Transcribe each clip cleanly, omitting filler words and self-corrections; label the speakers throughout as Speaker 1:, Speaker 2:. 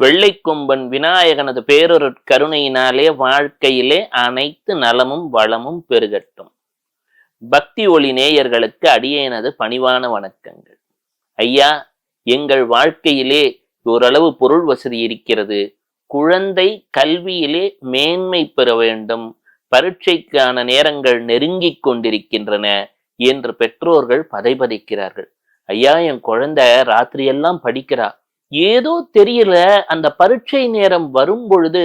Speaker 1: வெள்ளை கொம்பன் விநாயகனது பேரொரு கருணையினாலே வாழ்க்கையிலே அனைத்து நலமும் வளமும் பெருகட்டும். பக்தி ஒளி நேயர்களுக்கு அடியேனது பணிவான வணக்கங்கள். ஐயா, எங்கள் வாழ்க்கையிலே ஓரளவு பொருள் வசதி இருக்கிறது. குழந்தை கல்வியிலே மேன்மை பெற வேண்டும். பரீட்சைக்கான நேரங்கள் நெருங்கிக் கொண்டிருக்கின்றன என்று பெற்றோர்கள் பதைபதைக்கிறார்கள். ஐயா, என் குழந்தை ராத்திரியெல்லாம் படிக்கிறா, ஏதோ தெரியல, அந்த பரீட்சை நேரம் வரும் பொழுது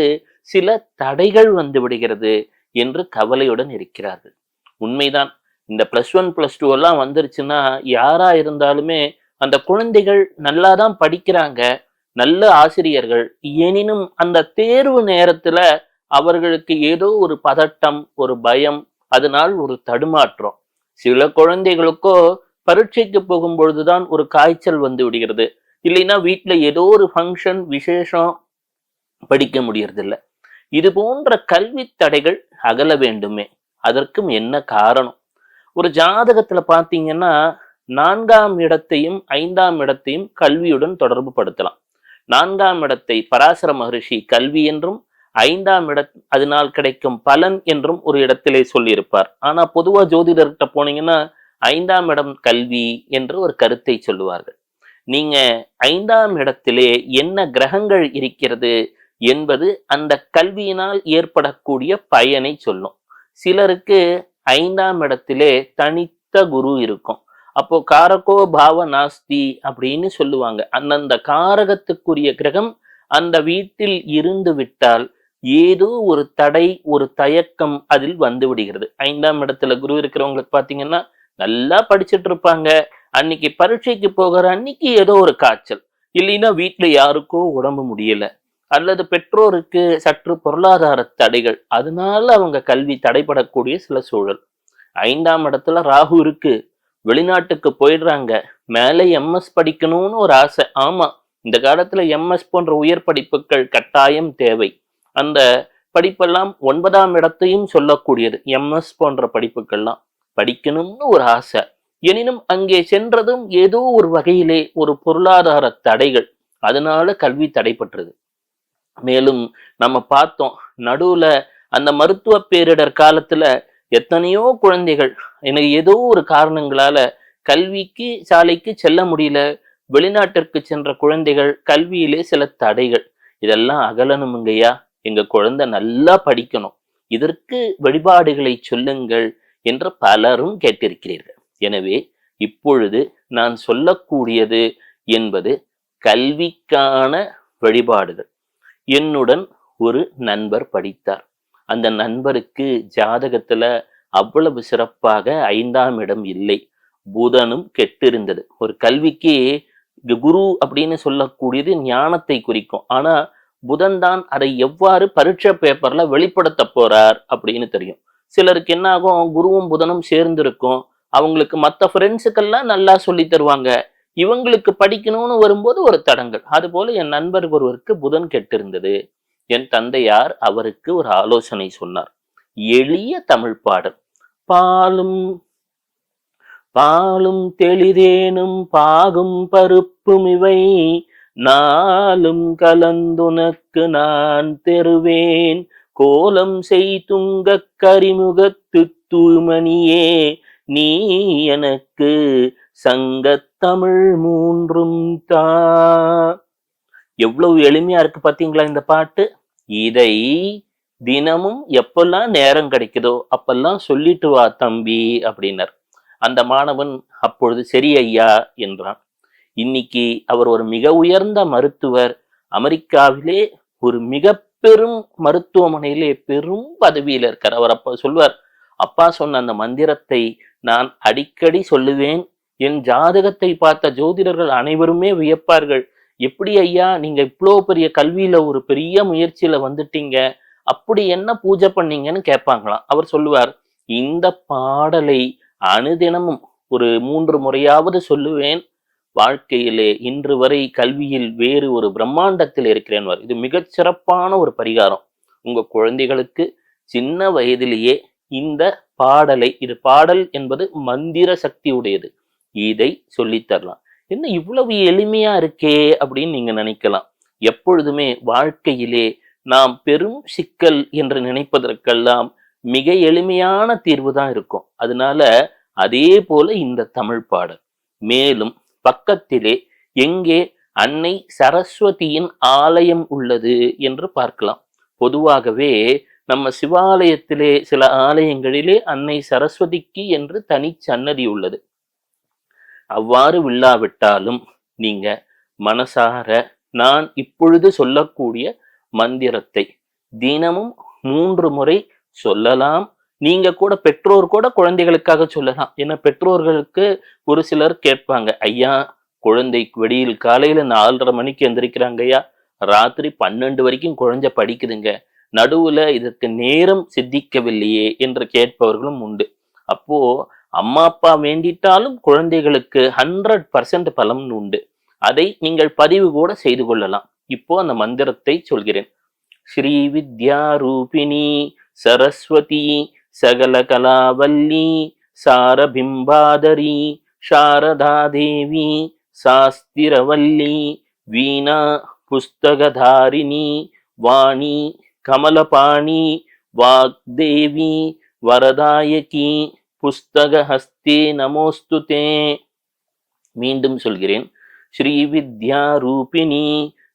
Speaker 1: சில தடைகள் வந்து விடுகிறது என்று கவலையுடன் இருக்கிறார்கள். உண்மைதான். இந்த +1 +2 எல்லாம் வந்துருச்சுன்னா யாரா இருந்தாலுமே அந்த குழந்தைகள் நல்லாதான் படிக்கிறாங்க, நல்ல ஆசிரியர்கள். எனினும் அந்த தேர்வு நேரத்துல அவர்களுக்கு ஏதோ ஒரு பதட்டம், ஒரு பயம், அதனால் ஒரு தடுமாற்றம். சில குழந்தைகளுக்கோ பரீட்சைக்கு போகும் பொழுதுதான் ஒரு காய்ச்சல் வந்து விடுகிறது. இல்லைன்னா வீட்டுல ஏதோ ஒரு ஃபங்க்ஷன் விசேஷம், படிக்க முடியறதில்ல. இது போன்ற கல்வி தடைகள் அகல வேண்டுமே. அதற்கும் என்ன காரணம்? ஒரு ஜாதகத்துல பாத்தீங்கன்னா 4ஆம் இடத்தையும் 5ஆம் இடத்தையும் கல்வியுடன் தொடர்பு படுத்தலாம். 4ஆம் இடத்தை பராசர மகரிஷி கல்வி என்றும், 5ஆம் அதனால் கிடைக்கும் பலன் என்றும் ஒரு இடத்திலே சொல்லியிருப்பார். ஆனா பொதுவா ஜோதிடர்கிட்ட போனீங்கன்னா 5ஆம் இடம் கல்வி என்று ஒரு கருத்தை சொல்லுவார்கள். நீங்க 5ஆம் இடத்திலே என்ன கிரகங்கள் இருக்கிறது என்பது அந்த கல்வியினால் ஏற்படக்கூடிய பயனை சொல்லும். சிலருக்கு 5ஆம் இடத்திலே தனித்த குரு இருக்கும். அப்போ காரகோ பாவ நாஸ்தி அப்படின்னு சொல்லுவாங்க. அந்தந்த காரகத்துக்குரிய கிரகம் அந்த வீட்டில் இருந்து விட்டால் ஏதோ ஒரு தடை, ஒரு தயக்கம் அதில் வந்து விடுகிறது. 5ஆம் இடத்துல குரு இருக்கிறவங்களுக்கு பாத்தீங்கன்னா நல்லா படிச்சுட்டு இருப்பாங்க. அன்னைக்கு பரீட்சைக்கு போகிற அன்னைக்கு ஏதோ ஒரு காய்ச்சல், இல்லைன்னா வீட்டுல யாருக்கோ உடம்பு முடியல, அல்லது பெற்றோருக்கு சற்று பொருளாதார தடைகள், அதனால அவங்க கல்வி தடைபடக்கூடிய சில சூழல். 5ஆம் இடத்துல ராகு இருக்கு, வெளிநாட்டுக்கு போயிடுறாங்க, மேலே எம்எஸ் படிக்கணும்னு ஒரு ஆசை. ஆமா, இந்த காலத்துல எம்எஸ் போன்ற உயர் படிப்புகள் கட்டாயம் தேவை. அந்த படிப்பெல்லாம் 9ஆம் இடத்தையும் சொல்லக்கூடியது. எம்எஸ் போன்ற படிப்புகள்லாம் படிக்கணும்னு ஒரு ஆசை. எனினும் அங்கே சென்றதும் ஏதோ ஒரு வகையிலே ஒரு பொருளாதார தடைகள், அதனால கல்வி தடைப்பட்டது. மேலும் நம்ம பார்த்தோம், நடுவுல அந்த மருத்துவ பேரிடர் காலத்துல எத்தனையோ குழந்தைகள் எனக்கு ஏதோ ஒரு காரணங்களால கல்விக்கு சாலைக்கு செல்ல முடியல. வெளிநாட்டிற்கு சென்ற குழந்தைகள், கல்வியிலே சில தடைகள், இதெல்லாம் அகலணுமுங்கய்யா. எங்க குழந்தை நல்லா படிக்கணும், இதற்கு வழிபாடுகளை சொல்லுங்கள் என்று பலரும் கேட்டிருக்கிறீர்கள். எனவே இப்பொழுது நான் சொல்லக்கூடியது என்பது கல்விக்கான வழிபாடுகள். என்னுடன் ஒரு நண்பர் படித்தார். அந்த நண்பருக்கு ஜாதகத்துல அவ்வளவு சிறப்பாக 5ஆம் இடம் இல்லை, புதனும் கெட்டிருந்தது. ஒரு கல்விக்கு குரு அப்படின்னு சொல்லக்கூடியது ஞானத்தை குறிக்கும். ஆனா புதன் தான் அதை எவ்வாறு பரீட்சை பேப்பர்ல வெளிப்படுத்த போறார் அப்படின்னு தெரியும். சிலருக்கு என்ன ஆகும், குருவும் புதனும் சேர்ந்து இருக்கும், அவங்களுக்கு மற்ற ஃப்ரெண்ட்ஸுக்கெல்லாம் நல்லா சொல்லி தருவாங்க, இவங்களுக்கு படிக்கணும்னு வரும்போது ஒரு தடங்கள். அதுபோல என் நண்பர் ஒருவருக்கு புதன் கெட்டிருந்தது. என் தந்தையார் அவருக்கு ஒரு ஆலோசனை சொன்னார். எளிய தமிழ் பாடல். பாலும் பாலும் தெளிதேனும் பாகும் பருப்பும் இவை நாளும் கலந்துனக்கு நான் தெருவேன் கோலம் செய் துங்க கரிமுகத்து தூமணியே நீ எனக்கு சங்கத்தமிழ் மூன்றும் தா. எவ்வளவு எளிமையா இருக்கு பாத்தீங்களா இந்த பாட்டு? இதை தினமும் எப்பெல்லாம் நேரம் கிடைக்குதோ அப்பெல்லாம் சொல்லிட்டு வா தம்பி அப்படின்னார். அந்த மாணவன் அப்பொழுது சரி ஐயா என்றான். இன்னைக்கு அவர் ஒரு மிக உயர்ந்த மருத்துவர். அமெரிக்காவிலே ஒரு மிக பெரும் மருத்துவமனையிலே பெரும் பதவியில இருக்கார். அவர் அப்ப சொல்வார், அப்பா சொன்ன அந்த மந்திரத்தை நான் அடிக்கடி சொல்லுவேன். என் ஜாதகத்தை பார்த்த ஜோதிடர்கள் அனைவருமே வியப்பார்கள். எப்படி ஐயா நீங்க இவ்வளோ பெரிய கல்வியில ஒரு பெரிய முயற்சியில வந்துட்டீங்க, அப்படி என்ன பூஜை பண்ணீங்கன்னு கேட்பாங்களாம். அவர் சொல்லுவார், இந்த பாடலை அனுதினமும் ஒரு 3 முறையாவது சொல்லுவேன். வாழ்க்கையிலே இன்று வரை கல்வியில் வேறு ஒரு பிரம்மாண்டத்தில் இருக்கிறேன். இது மிகச் சிறப்பான ஒரு பரிகாரம். உங்க குழந்தைகளுக்கு சின்ன வயதிலேயே இந்த பாடலை, இது பாடல் என்பது மந்திர சக்தி உடையது, இதை சொல்லித்தரலாம். என்ன இவ்வளவு எளிமையா இருக்கே அப்படின்னு நீங்க நினைக்கலாம். எப்பொழுதுமே வாழ்க்கையிலே நாம் பெரும் சிக்கல் என்று நினைப்பதற்கெல்லாம் மிக எளிமையான தீர்வு தான் இருக்கும். அதனால அதே போல இந்த தமிழ் பாடல். மேலும் பக்கத்திலே எங்கே அன்னை சரஸ்வதியின் ஆலயம் உள்ளது என்று பார்க்கலாம். பொதுவாகவே நம்ம சிவாலயத்திலே சில ஆலயங்களிலே அன்னை சரஸ்வதிக்கு என்று தனி சன்னதி உள்ளது. அவ்வாறு இல்லாவிட்டாலும் நீங்க மனசார நான் இப்பொழுது சொல்லக்கூடிய மந்திரத்தை தினமும் 3 முறை சொல்லலாம். நீங்க கூட பெற்றோர் கூட குழந்தைகளுக்காக சொல்லலாம். ஏன்னா பெற்றோர்களுக்கு ஒரு சிலர் கேட்பாங்க, ஐயா குழந்தைக்கு வெடியில் காலையில 4:30 மணிக்கு எந்திரிக்கிறாங்க ஐயா, ராத்திரி 12 வரைக்கும் குழந்தை படிக்குதுங்க, நடுவுல இதற்கு நேரம் சித்திக்கவில்லையே என்று கேட்பவர்களும் உண்டு. அப்போ அம்மா அப்பா வேண்டிட்டாலும் குழந்தைகளுக்கு 100% பலன் உண்டு. அதை நீங்கள் பதிவு கூட செய்து கொள்ளலாம். இப்போ அந்த மந்திரத்தை சொல்கிறேன். ஸ்ரீ வித்யா ரூபிணி சரஸ்வதி சகல கலாவல்லி சாரபிம்பாதரி சாரதா தேவி சாஸ்திரவல்லி வீணா புஸ்தகதாரிணி வாணி கமலபாணி வாக்தேவி வரதாயகி புஸ்தகஹஸ்தே நமோஸ்துதே. மீண்டும் சொல்கிறேன். ஸ்ரீ வித்யா ரூபிணி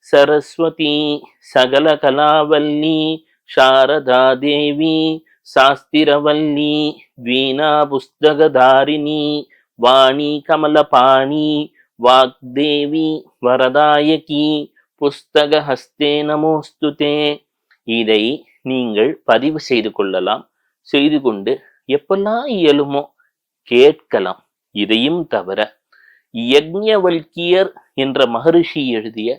Speaker 1: சரஸ்வதி சகல கலாவல்லி சாரதா தேவி சாஸ்திரவல்லி வீணா புஸ்தகதாரிணி வாணி கமலபாணி வாக்தேவி வரதாயகி புஸ்தகஹஸ்தே நமோஸ்துதே. இதை நீங்கள் பதிவு செய்து கொள்ளலாம். செய்து கொண்டு எப்பெல்லாம் இயலுமோ கேட்கலாம். இதையும் தவிர யக்ஞவல்கியர் என்ற மகரிஷி எழுதிய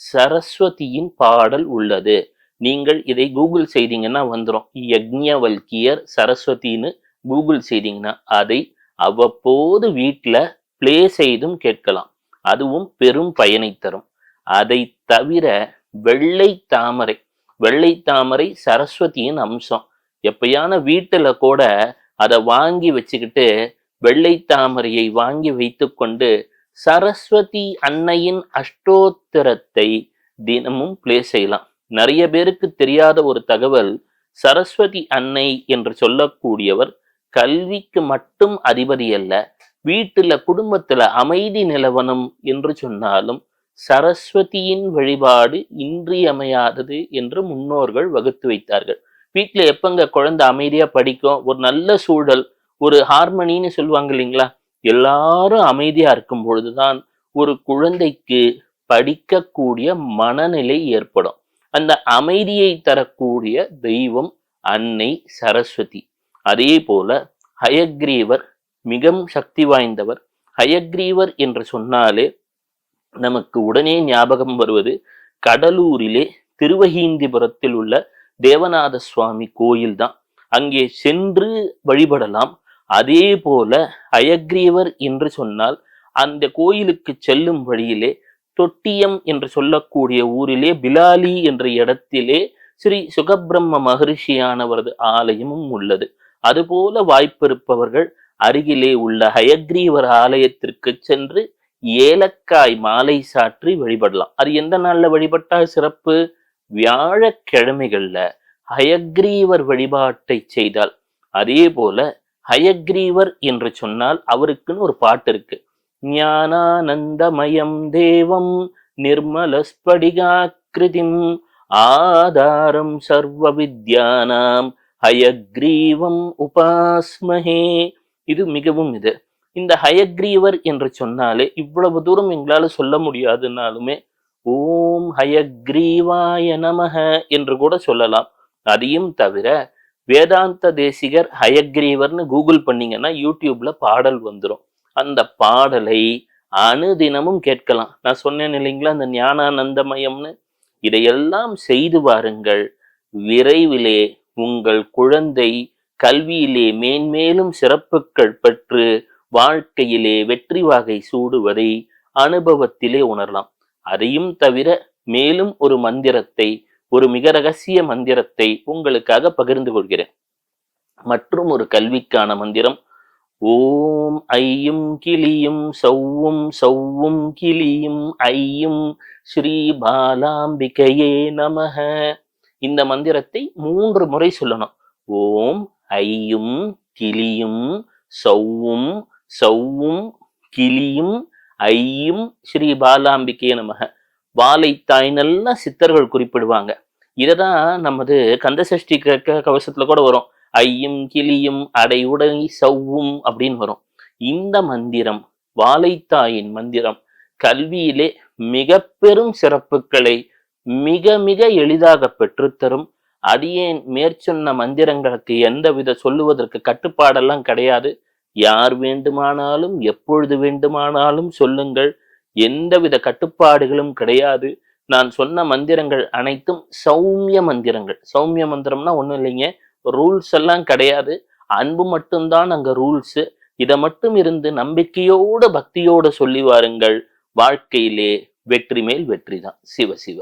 Speaker 1: சரஸ்வதியின் பாடல் உள்ளது. நீங்கள் இதை கூகுள் செய்தீங்கன்னா வந்துடும். யக்ஞவல்கியர் சரஸ்வதின்னு கூகுள் செய்தீங்கன்னா அதை அவ்வப்போது வீட்டுல பிளே செய்தும் கேட்கலாம். அதுவும் பெரும் பயனை தரும். அதை தவிர வெள்ளை தாமரை, வெள்ளை தாமரை சரஸ்வதியின் அம்சம். எப்பயான வீட்டுல கூட அதை வாங்கி வச்சுக்கிட்டு வெள்ளை தாமரையை வாங்கி வைத்து கொண்டு சரஸ்வதி அன்னையின் அஷ்டோத்திரத்தை தினமும் பிளே செய்யலாம். நிறைய பேருக்கு தெரியாத ஒரு தகவல், சரஸ்வதி அன்னை என்று சொல்லக்கூடியவர் கல்விக்கு மட்டும் அதிபதி அல்ல. வீட்டுல குடும்பத்துல அமைதி நிலவனம் என்று சொன்னாலும் சரஸ்வதியின் வழிபாடு இன்றியமையாதது என்று முன்னோர்கள் வகுத்து வைத்தார்கள். வீட்டுல எப்பங்க குழந்தை அமைதியா படிக்கும், ஒரு நல்ல சூழல், ஒரு ஹார்மனின்னு சொல்லுவாங்க இல்லைங்களா, எல்லாரும் அமைதியா இருக்கும் பொழுதுதான் ஒரு குழந்தைக்கு படிக்கக்கூடிய மனநிலை ஏற்படும். அந்த அமைதியை தரக்கூடிய தெய்வம் அன்னை சரஸ்வதி. அதே போல ஹயக்ரீவர் மிகவும் சக்தி வாய்ந்தவர். ஹயக்ரீவர் என்று சொன்னாலே நமக்கு உடனே ஞாபகம் வருவது கடலூரிலே திருவஹீந்திபுரத்தில் உள்ள தேவநாத சுவாமி கோயில் தான். அங்கே சென்று வழிபடலாம். அதே போல ஹயக்ரீவர் என்று சொன்னால் அந்த கோயிலுக்கு செல்லும் வழியிலே தொட்டியம் என்று சொல்லக்கூடிய ஊரிலே பிலாலி என்ற இடத்திலே ஸ்ரீ சுகபிரம்ம மகரிஷியானவரது ஆலயமும் உள்ளது. அதுபோல வாய்ப்பிருப்பவர்கள் அருகிலே உள்ள ஹயக்ரீவர் ஆலயத்திற்கு சென்று ஏலக்காய் மாலை சாற்றி வழிபடலாம். அது எந்த நாள்ல வழிபட்டா சிறப்பு? வியாழக்கிழமைகள்ல ஹயக்ரீவர் வழிபாட்டை செய்தால். அதே போல ஹயக்ரீவர் என்று சொன்னால் அவருக்குன்னு ஒரு பாட்டு இருக்கு. ஞானானந்தமயம் தேவம் நிர்மலஸ்படிகாக்ருதிம் ஆதாரம் சர்வ வித்யானாம் ஹயக்ரீவம் உபாஸ்மஹே. இது மிகவும் இந்த ஹயக்ரீவர் என்று சொன்னாலே இவ்வளவு தூரம் எங்களால சொல்ல முடியாதுனாலுமே ஓம் ஹயக்ரீவாய நமஹ என்று கூட சொல்லலாம். அதையும் தவிர வேதாந்த தேசிகர் ஹயக்ரீவர்னு கூகுள் பண்ணீங்கன்னா யூடியூப்ல பாடல் வந்துடும். அந்த பாடலை அனுதினமும் கேட்கலாம். நான் சொன்னேன் இல்லைங்களா அந்த ஞானானந்தமயம்னு. இதையெல்லாம் செய்து வாருங்கள். விரைவிலே உங்கள் குழந்தை கல்வியிலே மேன்மேலும் சிறப்புகள் பெற்று வாழ்க்கையிலே வெற்றி வாகை சூடுவதை அனுபவத்திலே உணரலாம். அதையும் தவிர மேலும் ஒரு மந்திரத்தை, ஒரு மிக ரகசிய மந்திரத்தை உங்களுக்காக பகிர்ந்து கொள்கிறேன். மற்றும் ஒரு கல்விக்கான மந்திரம். ஓம் ஐயும் கிளியும் சௌவும் சௌவும் கிளியும் ஐயும் ஸ்ரீ பாலாம்பிகையே நமக. இந்த மந்திரத்தை 3 முறை சொல்லணும். ஓம் ஐயும் கிளியும் சௌவும் சௌவும் கிளியும் ஐயும் ஸ்ரீ பாலாம்பிகையே நமக. வாழைத்தாய்னெல்லாம் சித்தர்கள் குறிப்பிடுவாங்க. இததான் நமது கந்தசஷ்டி கவசத்துல கூட வரும். ஐயும் கிளியும் அடை உடை சவ்வும் அப்படின்னு வரும். இந்த மந்திரம் வாழைத்தாயின் மந்திரம் கல்வியிலே மிக பெரும் சிறப்புகளை மிக மிக எளிதாக பெற்றுத்தரும். அடியேன் மேற்சொன்ன மந்திரங்களுக்கு எந்தவித சொல்லுவதற்கு கட்டுப்பாடெல்லாம் கிடையாது. யார் வேண்டுமானாலும் எப்பொழுது வேண்டுமானாலும் சொல்லுங்கள். எந்தவித கட்டுப்பாடுகளும் கிடையாது. நான் சொன்ன மந்திரங்கள் அனைத்தும் சௌமிய மந்திரங்கள். சௌமிய மந்திரம்னா ஒண்ணும் இல்லைங்க, ரூல்ஸ் எல்லாம் கிடையாது, அன்பு மட்டும்தான் அங்க ரூல்ஸ். இதை மட்டும் இருந்து நம்பிக்கையோடு பக்தியோடு சொல்லி வாருங்கள். வாழ்க்கையிலே வெற்றி மேல் வெற்றி தான். சிவ சிவ.